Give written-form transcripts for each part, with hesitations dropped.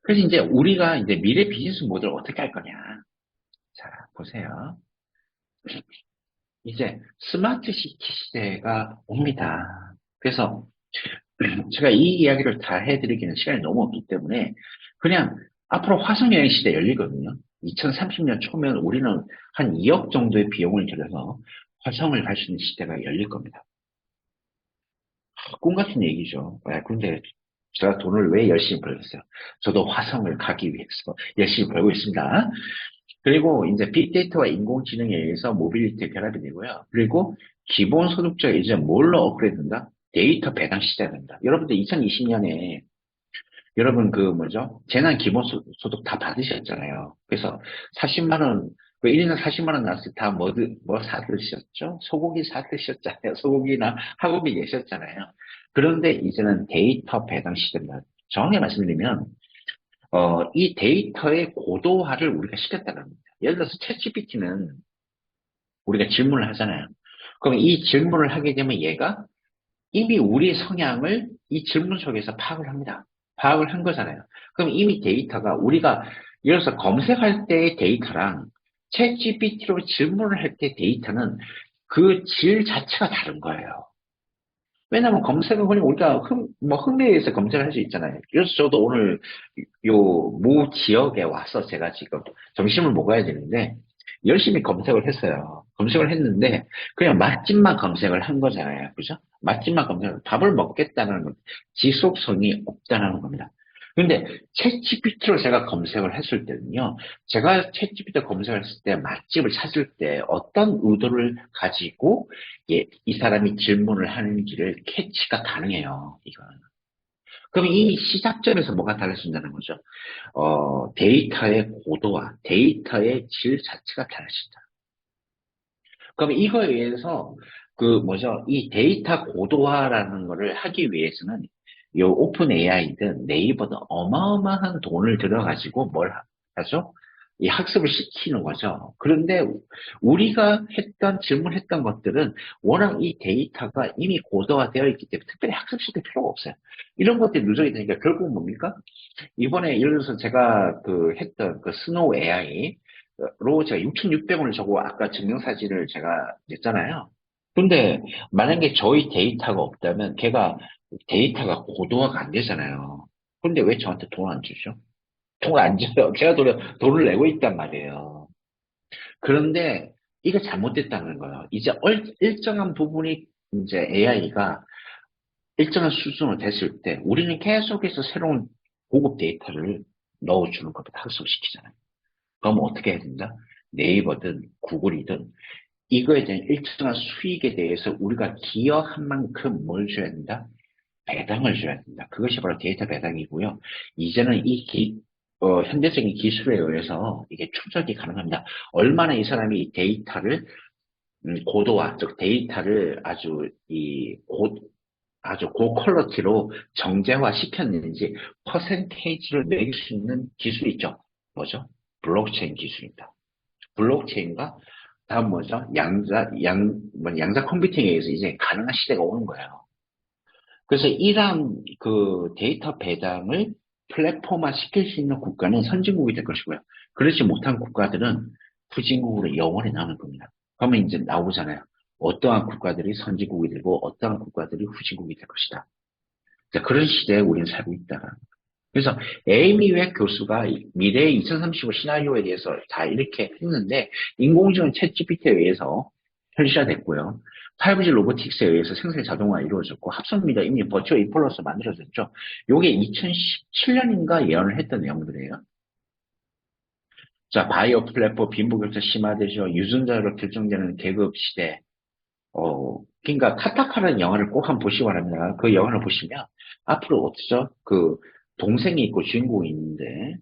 그래서 이제 우리가 이제 미래 비즈니스 모델을 어떻게 할 거냐. 자, 보세요. 이제 스마트 시티 시대가 옵니다. 그래서 제가 이 이야기를 다 해드리기는 시간이 너무 없기 때문에 그냥 앞으로 화성 여행 시대 열리거든요. 2030년 초면 우리는 한 2억 정도의 비용을 들여서 화성을 갈 수 있는 시대가 열릴 겁니다. 꿈 같은 얘기죠. 근데 제가 돈을 왜 열심히 벌겠어요? 저도 화성을 가기 위해서 열심히 벌고 있습니다. 그리고 이제 빅데이터와 인공지능에 의해서 모빌리티 결합이 되고요. 그리고 기본소득者이제 뭘로 업그레이드 된다? 데이터 배당 시대가 된다. 여러분들 2020년에 여러분 그 뭐죠? 재난 기본소득 다 받으셨잖아요. 그래서 40만 원, 그 1년 40만 원 나왔을 때 다 뭐 사드셨죠? 소고기 사드셨잖아요. 소고기나 학원비 내셨잖아요. 그런데 이제는 데이터 배당 시대입니다. 정확히 말씀드리면 이 데이터의 고도화를 우리가 시켰다는 겁니다. 예를 들어서 챗GPT는 우리가 질문을 하잖아요. 그럼 이 질문을 하게 되면 얘가 이미 우리의 성향을 이 질문 속에서 파악을 합니다. 파악을 한 거잖아요. 그럼 이미 데이터가 우리가 예를 들어서 검색할 때의 데이터랑 챗GPT로 질문을 할 때 데이터는 그 질 자체가 다른 거예요. 왜냐면 검색은 그냥 우리가 흥미에서 검색을 할 수 있잖아요. 그래서 저도 오늘 모 지역에 와서 제가 지금 점심을 먹어야 되는데 열심히 검색을 했어요. 검색을 했는데 그냥 맛집만 검색을 한 거잖아요. 그죠? 맛집만 검색을, 밥을 먹겠다는 건 지속성이 없다는 겁니다. 근데 챗GPT로 제가 검색을 했을 때는요, 제가 챗GPT 검색을 했을 때 맛집을 찾을 때 어떤 의도를 가지고 이 사람이 질문을 하는지를 캐치가 가능해요. 이거는. 그럼 이 시작점에서 뭐가 달라진다는 거죠? 데이터의 고도화, 데이터의 질 자체가 달라진다. 그럼 이거에 의해서 그 뭐죠? 이 데이터 고도화라는 거를 하기 위해서는 요 오픈 AI든 네이버든 어마어마한 돈을 들여가지고 뭘 하죠? 이 학습을 시키는 거죠. 그런데 우리가 질문했던 것들은 워낙 이 데이터가 이미 고도화되어 있기 때문에 특별히 학습시킬 필요가 없어요. 이런 것들이 누적이 되니까 결국 뭡니까? 이번에 예를 들어서 제가 그 했던 그 스노우 AI로 제가 6,600원을 저거 아까 증명사진을 제가 냈잖아요. 근데 만약에 저희 데이터가 없다면 걔가 데이터가 고도화가 안 되잖아요. 근데 왜 저한테 돈 안 주죠? 돈 안 줘요. 제가 돈을 내고 있단 말이에요. 그런데 이게 잘못됐다는 거예요. 이제 일정한 부분이 이제 AI가 일정한 수준으로 됐을 때 우리는 계속해서 새로운 고급 데이터를 넣어주는 겁니다. 학습시키잖아요. 그럼 어떻게 해야 된다? 네이버든 구글이든 이거에 대한 일정한 수익에 대해서 우리가 기여한 만큼 뭘 줘야 된다? 배당을 줘야 된다. 그것이 바로 데이터 배당이고요. 이제는 현대적인 기술에 의해서 이게 추적이 가능합니다. 얼마나 이 사람이 이 데이터를 고도화, 즉 데이터를 아주 고퀄러티로 정제화 시켰는지 퍼센테이지를 매길 수 있는 기술이 있죠. 뭐죠? 블록체인 기술입니다. 블록체인과 다음 뭐죠? 양자 컴퓨팅에 의해서 이제 가능한 시대가 오는 거예요. 그래서 이러한 그 데이터 배당을 플랫폼화 시킬 수 있는 국가는 선진국이 될 것이고요. 그렇지 못한 국가들은 후진국으로 영원히 남을 겁니다. 그러면 이제 나오잖아요. 어떠한 국가들이 선진국이 되고 어떠한 국가들이 후진국이 될 것이다. 자, 그런 시대에 우리는 살고 있다. 그래서 에이미 웩 교수가 미래 2035 시나리오에 대해서 다 이렇게 했는데 인공지능 챗 GPT에 의해서 현실화됐고요. 5G 로보틱스에 의해서 생산 자동화 이루어졌고 합성미가 이미 버추어 이폴로서 만들어졌죠. 요게 2017년인가 예언을 했던 내용들이에요. 자, 바이오 플랫폼 빈부격차 심화되죠. 유전자로 결정되는 계급 시대. 그러니까 카타카라는 영화를 꼭 한번 보시기 바랍니다. 그 영화를 보시면 앞으로 어쩌죠? 그 동생이 있고 주인공이 있는데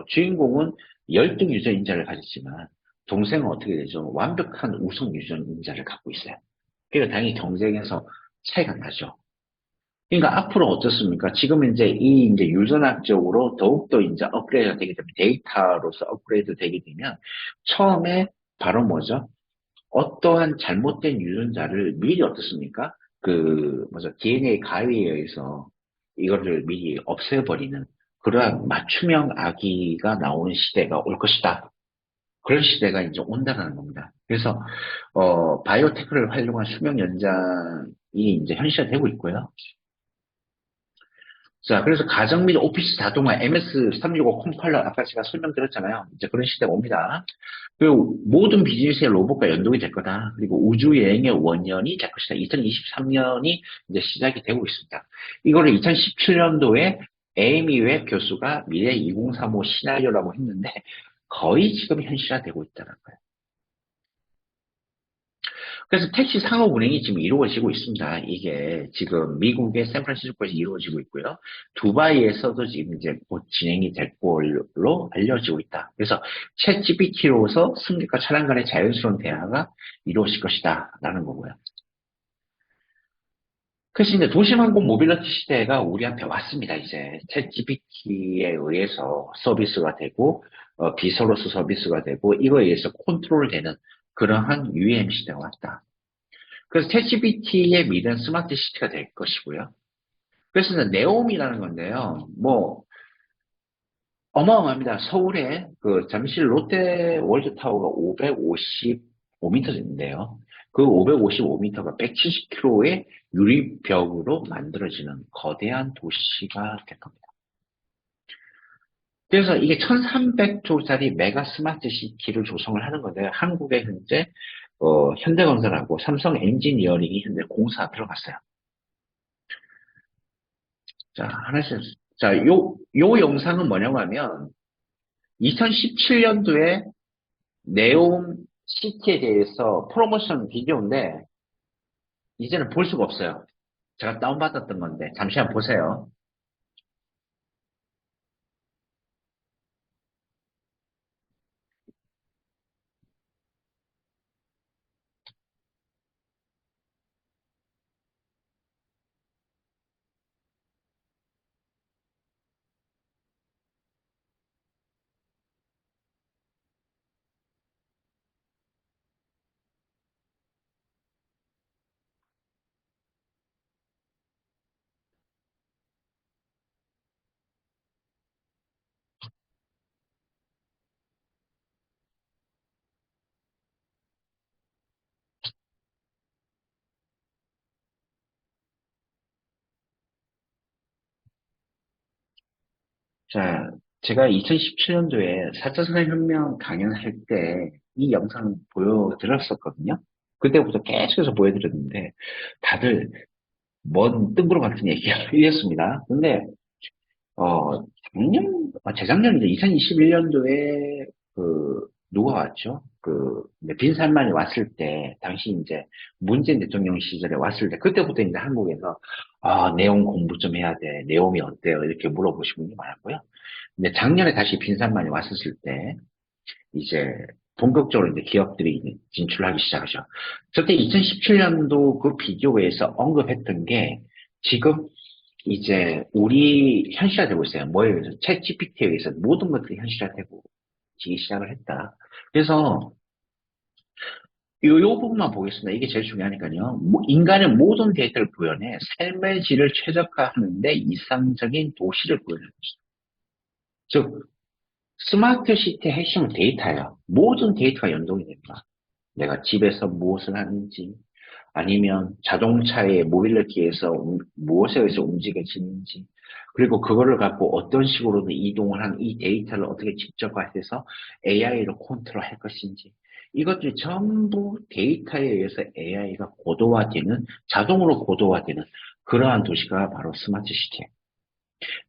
주인공은 열등 유전 인자를 가졌지만 동생은 어떻게 되죠? 완벽한 우성 유전 인자를 갖고 있어요. 그러니까 당연히 경쟁에서 차이가 나죠. 그러니까 앞으로 어떻습니까? 지금 이제 유전학적으로 더욱더 이제 업그레이드가 되게 되면 데이터로서 업그레이드 되게 되면 처음에 바로 뭐죠? 어떠한 잘못된 유전자를 미리 어떻습니까? DNA 가위에 의해서 이거를 미리 없애버리는 그러한 맞춤형 아기가 나오는 시대가 올 것이다. 그런 시대가 이제 온다는 겁니다. 그래서 바이오테크를 활용한 수명 연장이 이제 현실화되고 있고요. 자, 그래서 가정 및 오피스 자동화 MS365 컴파일러 아까 제가 설명드렸잖아요. 이제 그런 시대가 옵니다. 그리고 모든 비즈니스의 로봇과 연동이 될 거다. 그리고 우주 여행의 원년이 될 것이다. 2023년이 이제 시작이 되고 있습니다. 이거를 2017년도에 에이미 웹 교수가 미래 2035 시나리오라고 했는데 거의 지금 현실화되고 있다는 거예요. 그래서 택시 상업 운행이 지금 이루어지고 있습니다. 이게 지금 미국의 샌프란시스코에서 이루어지고 있고요. 두바이에서도 지금 이제 곧 진행이 될 걸로 알려지고 있다. 그래서 챗 GPT로서 승객과 차량 간의 자연스러운 대화가 이루어질 것이다. 라는 거고요. 그래서 이제 도시항공 모빌리티 시대가 우리한테 왔습니다. 이제 챗 GPT에 의해서 서비스가 되고 비서로서 서비스가 되고 이거에 의해서 컨트롤되는 그러한 UAM 시대가 왔다. 그래서 챗GPT의 미래는 스마트 시티가 될 것이고요. 그래서 네옴이라는 건데요. 뭐 어마어마합니다. 서울에 그 잠실 롯데 월드타워가 555m인데요. 그 555m가 170km의 유리벽으로 만들어지는 거대한 도시가 될 겁니다. 그래서 이게 1300조짜리 메가 스마트 시티를 조성을 하는 건데 한국에 현재 현대건설하고 삼성 엔지니어링이 현재 공사 들어갔어요. 자, 하나씩. 자, 요 영상은 뭐냐고 하면, 2017년도에 네옴 시티에 대해서 프로모션 비디오인데, 이제는 볼 수가 없어요. 제가 다운받았던 건데, 잠시 한번 보세요. 자, 제가 2017년도에 4차 산업혁명 강연할 때 이 영상 보여드렸었거든요. 그때부터 계속해서 보여드렸는데, 다들 뭔 뜬구름 같은 얘기였습니다. 근데 재작년이죠. 2021년도에, 누가 왔죠? 이제 빈살만이 왔을 때, 당시 이제, 문재인 대통령 시절에 왔을 때, 그때부터 이제 한국에서, 내용 공부 좀 해야 돼. 내용이 어때요? 이렇게 물어보신 분이 많았고요. 근데 작년에 다시 빈살만이 왔었을 때, 이제, 본격적으로 이제 기업들이 이제 진출하기 시작하죠. 그때 2017년도 그 비디오에서 언급했던 게, 지금 이제 우리 현실화되고 있어요. 뭐에 의해서? 챗 GPT에 의해서 모든 것들이 현실화되고 지기 시작을 했다. 그래서 요 부분만 보겠습니다. 이게 제일 중요하니까요. 인간의 모든 데이터를 구현해 삶의 질을 최적화하는데 이상적인 도시를 구현하는 것이다. 즉, 스마트 시티의 핵심은 데이터예요. 모든 데이터가 연동이 됩니다. 내가 집에서 무엇을 하는지, 아니면 자동차의 모빌리티에서 무엇에 의해서 움직여지는지, 그리고 그거를 갖고 어떤 식으로든 이동을 한 이 데이터를 어떻게 직접화해서 AI로 컨트롤할 것인지, 이것들이 전부 데이터에 의해서 AI가 고도화되는, 자동으로 고도화되는 그러한 도시가 바로 스마트 시티예요.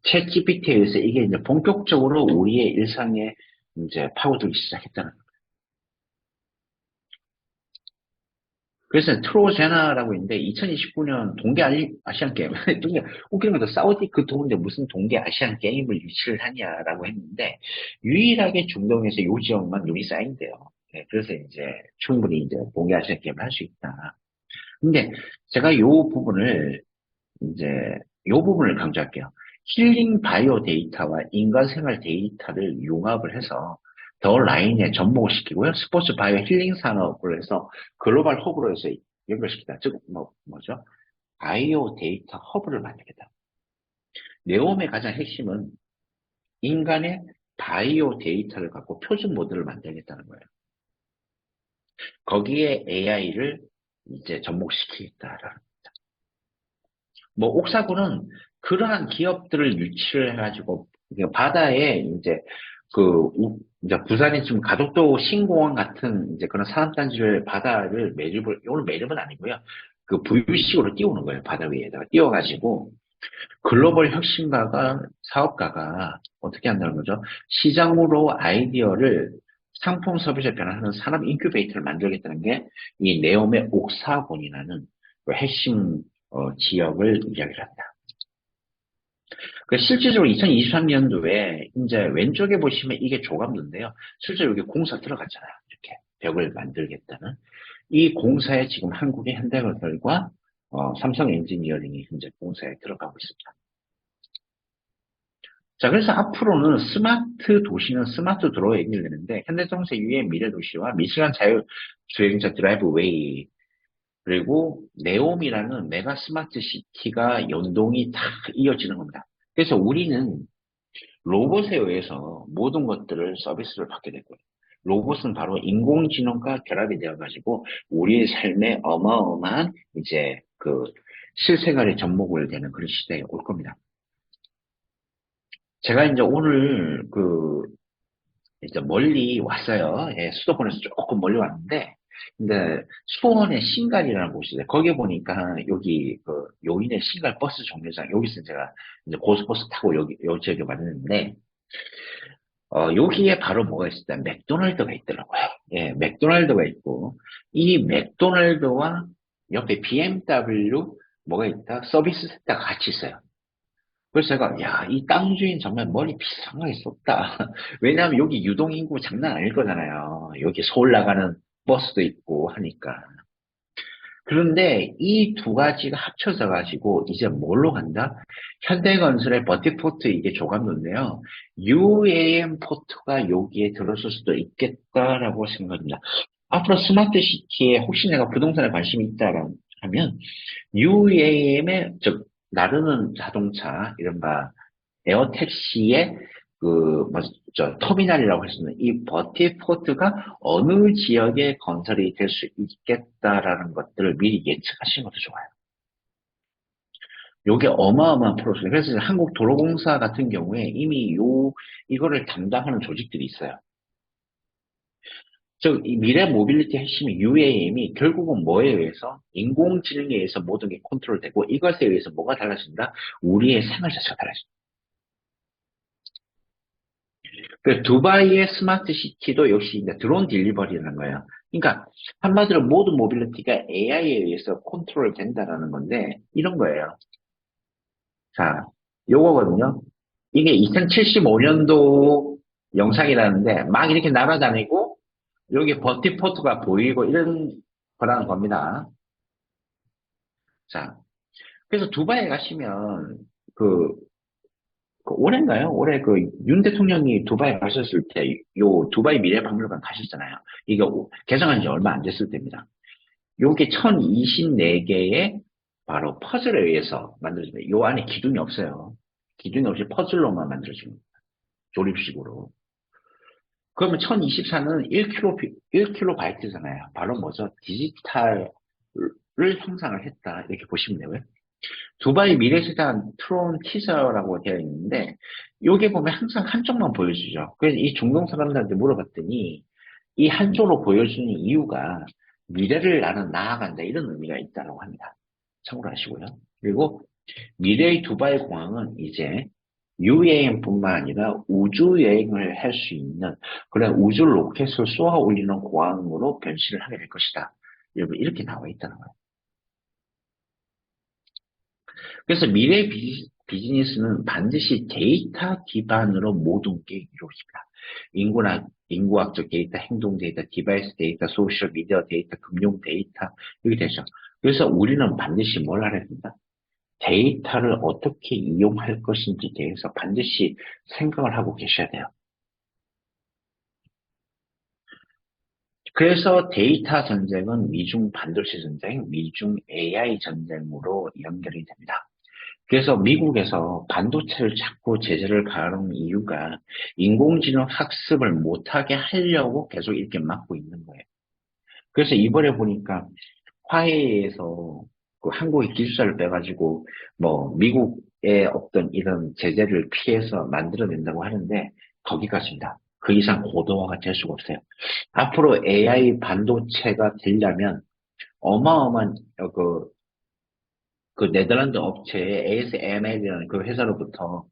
챗 GPT에 의해서 이게 이제 본격적으로 우리의 일상에 이제 파고들기 시작했다는 거예요. 그래서 트로제나라고 있는데 2029년 동계 아시안 게임 웃기는 것도 사우디 그 동인데 무슨 동계 아시안 게임을 유치를 하냐라고 했는데 유일하게 중동에서 요 지역만 눈이 쌓인대요. 네, 그래서 이제 충분히 이제 동계 아시안 게임을 할 수 있다. 근데 제가 이제 요 부분을 강조할게요. 힐링 바이오 데이터와 인간 생활 데이터를 융합을 해서 더 라인에 접목을 시키고요. 스포츠 바이오 힐링 산업을 해서 글로벌 허브로 해서 연결시키다. 즉, 뭐죠? 바이오 데이터 허브를 만들겠다. 네옴의 가장 핵심은 인간의 바이오 데이터를 갖고 표준 모델을 만들겠다는 거예요. 거기에 AI를 이제 접목시키겠다라는. 뭐 옥사구는 그러한 기업들을 유치를 해가지고 바다에 이제 이제 부산이 지금 가덕도 신공항 같은 이제 그런 산업단지를 바다를 매립을 오늘 매립은 아니고요. 그 부유식으로 띄우는 거예요. 바다 위에다가 띄워가지고 글로벌 혁신가가 사업가가 어떻게 한다는 거죠? 시장으로 아이디어를 상품 서비스에 변화하는 산업 인큐베이터를 만들겠다는 게 이 네옴의 옥사곤이라는 그 핵심 지역을 이야기를 합니다. 실질적으로 2023년도에 이제 왼쪽에 보시면 이게 조감도인데요. 실제로 여기 공사 들어갔잖아요. 이렇게 벽을 만들겠다는. 이 공사에 지금 한국의 현대건설과 삼성 엔지니어링이 현재 공사에 들어가고 있습니다. 자, 그래서 앞으로는 스마트 도시는 스마트 도로 얘기를 내는데, 현대정세 유의 미래 도시와 미시간 자율주행자 드라이브 웨이, 그리고 네옴이라는 메가 스마트 시티가 연동이 다 이어지는 겁니다. 그래서 우리는 로봇에 의해서 모든 것들을 서비스를 받게 되고요. 로봇은 바로 인공지능과 결합이 되어가지고 우리의 삶에 어마어마한 이제 실생활에 접목을 되는 그런 시대에 올 겁니다. 제가 이제 오늘 이제 멀리 왔어요. 예, 수도권에서 조금 멀리 왔는데, 근데 수원의 신갈이라는 곳이 있어요. 거기 보니까 여기 요인의 신갈 버스 정류장, 여기서 제가 이제 고속버스 타고 요 지역에 왔는데, 여기에 바로 뭐가 있었다? 맥도날드가 있더라고요. 예, 맥도날드가 있고, 이 맥도날드와 옆에 BMW 뭐가 있다? 서비스 센터가 같이 있어요. 그래서 제가, 야, 이 땅 주인 정말 머리 비상하게 썼다. 왜냐하면 여기 유동인구 장난 아닐 거잖아요. 여기 서울 나가는 버스도 있고 하니까. 그런데 이 두 가지가 합쳐져 가지고 이제 뭘로 간다? 현대건설의 버티포트 이게 조감도인데요. UAM 포트가 여기에 들어설 수도 있겠다라고 생각합니다. 앞으로 스마트 시티에 혹시 내가 부동산에 관심이 있다라면 UAM의 즉 나르는 자동차 이른바 에어택시의 터미널이라고 할 수 있는 이 버티포트가 어느 지역에 건설이 될 수 있겠다라는 것들을 미리 예측하시는 것도 좋아요. 요게 어마어마한 프로젝트. 그래서 한국도로공사 같은 경우에 이미 이거를 담당하는 조직들이 있어요. 즉, 이 미래 모빌리티 핵심이 UAM이 결국은 뭐에 의해서? 인공지능에 의해서 모든 게 컨트롤되고 이것에 의해서 뭐가 달라진다? 우리의 생활 자체가 달라진다. 그 두바이의 스마트 시티도 역시 이제 드론 딜리버리라는 거예요. 그러니까 한마디로 모든 모빌리티가 AI에 의해서 컨트롤 된다라는 건데 이런 거예요. 자, 요거거든요. 이게 2075년도 영상이라는데 막 이렇게 날아다니고 여기 버티포트가 보이고 이런 거라는 겁니다. 자, 그래서 두바이에 가시면 그 올해인가요? 올해 윤 대통령이 두바이 가셨을 때, 요 두바이 미래박물관 가셨잖아요. 이게 개장한 지 얼마 안 됐을 때입니다. 요게 1024개의 바로 퍼즐에 의해서 만들어집니다. 요 안에 기둥이 없어요. 기둥이 없이 퍼즐로만 만들어집니다. 조립식으로. 그러면 1024는 1kb잖아요. 바로 뭐죠? 디지털을 형상을 했다. 이렇게 보시면 되고요. 두바이 미래시장 트론 티저라고 되어 있는데, 여기 보면 항상 한쪽만 보여주죠. 그래서 이 중동 사람들한테 물어봤더니, 이 한쪽으로 보여주는 이유가 미래를 나는 나아간다, 이런 의미가 있다고 합니다. 참고로 하시고요. 그리고 미래의 두바이 공항은 이제 UAM뿐만 아니라 우주 여행을 할 수 있는 그런 우주 로켓을 쏘아 올리는 공항으로 변신을 하게 될 것이다. 이렇게 나와 있다는 거예요. 그래서 미래 비즈니스는 반드시 데이터 기반으로 모든 게 이루어집니다. 인구학적 데이터, 행동 데이터, 디바이스 데이터, 소셜 미디어 데이터, 금융 데이터, 이렇게 되죠. 그래서 우리는 반드시 뭘 알아야 된다? 데이터를 어떻게 이용할 것인지 대해서 반드시 생각을 하고 계셔야 돼요. 그래서 데이터 전쟁은 미중 반도체 전쟁, 미중 AI 전쟁으로 연결이 됩니다. 그래서 미국에서 반도체를 자꾸 제재를 가하는 이유가 인공지능 학습을 못하게 하려고 계속 이렇게 막고 있는 거예요. 그래서 이번에 보니까 화해에서 그 한국의 기술자를 빼가지고 뭐 미국의 어떤 이런 제재를 피해서 만들어낸다고 하는데 거기까지입니다. 그 이상 고도화가 될 수가 없어요. 앞으로 AI 반도체가 되려면 어마어마한 그 네덜란드 업체의 ASML이라는 그 회사로부터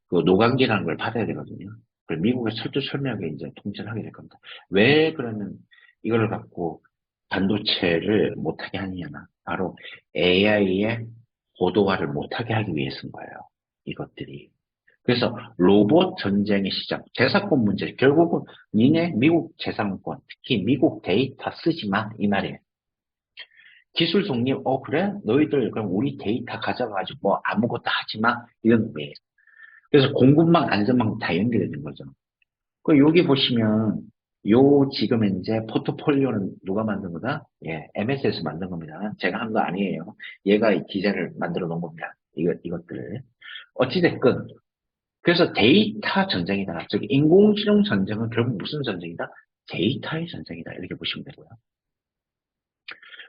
그 노광기라는 걸 받아야 되거든요. 그 미국의 철두철미하게 이제 통제를 하게 될 겁니다. 왜 그러면 이걸 갖고 반도체를 못하게 하느냐나 바로 AI의 고도화를 못하게 하기 위해서인 거예요. 이것들이. 그래서 로봇 전쟁의 시작, 재산권 문제, 결국은 니네 미국 재산권, 특히 미국 데이터 쓰지 마, 이 말이에요. 기술 독립, 그래? 너희들 그럼 우리 데이터 가져가가지고 뭐 아무것도 하지 마, 이런 의미예요. 그래서 공급망, 안전망 다 연결되는 거죠. 그 여기 보시면 요 지금 이제 포트폴리오는 누가 만든 거다? 예, MS에서 만든 겁니다. 제가 한 거 아니에요. 얘가 이 디자인을 만들어 놓은 겁니다. 이것들을. 어찌됐건 그래서 데이터 전쟁이다. 즉 인공지능 전쟁은 결국 무슨 전쟁이다? 데이터의 전쟁이다. 이렇게 보시면 되고요.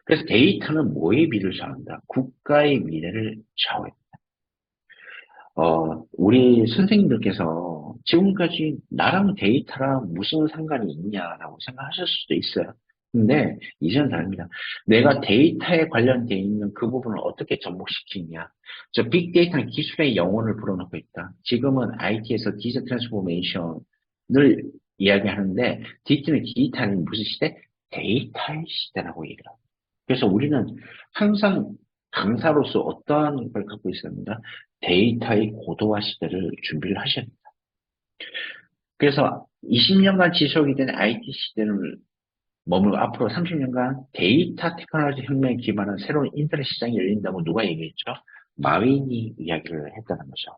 그래서 데이터는 뭐의 미래를 좌우한다? 국가의 미래를 좌우해. 우리 선생님들께서 지금까지 나랑 데이터랑 무슨 상관이 있냐라고 생각하실 수도 있어요. 근데 이제는 다릅니다. 내가 데이터에 관련되어 있는 그 부분을 어떻게 접목시키냐. 저 빅데이터는 기술의 영혼을 불어넣고 있다. 지금은 IT에서 디지털 트랜스포메이션을 이야기하는데 디지털은 무슨 시대? 데이터의 시대라고 얘기를 합니다. 그래서 우리는 항상 강사로서 어떠한 걸 갖고 있습니다. 데이터의 고도화 시대를 준비를 하셔야 됩니다. 그래서 20년간 지속이 된 IT 시대를 머물고 앞으로 30년간 데이터 테크놀로지 혁명에 기반한 새로운 인터넷 시장이 열린다고 누가 얘기했죠? 마윈이 이야기를 했다는 거죠.